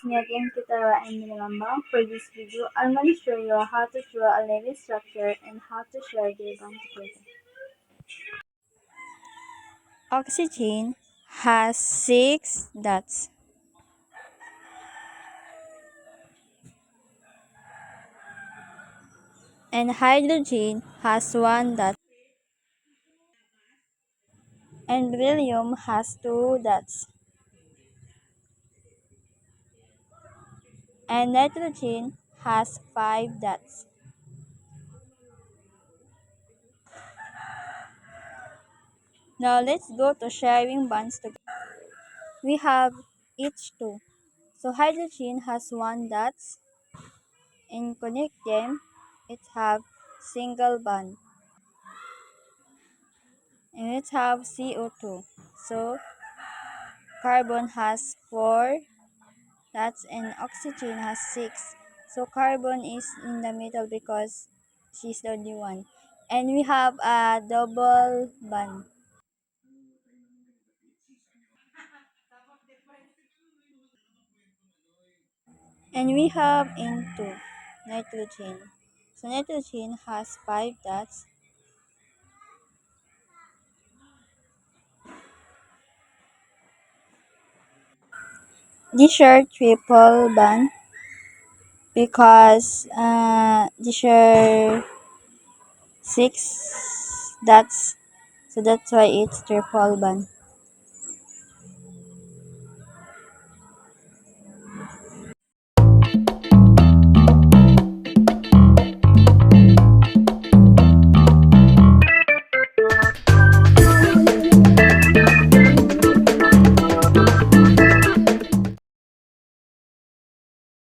it's me again, Kitara and Nilamang. For this video, I'm going to show you how to draw a Lewis structure and how to share the bond together. Oxygen has 6 dots and hydrogen has 1 dot and beryllium has 2 dots and nitrogen has 5 dots. Now let's go to sharing bonds together. We have each 2. So hydrogen has 1 dot and connect them, it have single bond. And it have CO2. So carbon has 4 dots and oxygen has 6. So carbon is in the middle because she's the only one. And we have a double bond. And we have into nitrogen. So nitrogen has 5 dots. These are triple bond because these are 6 dots. So that's why it's triple bond.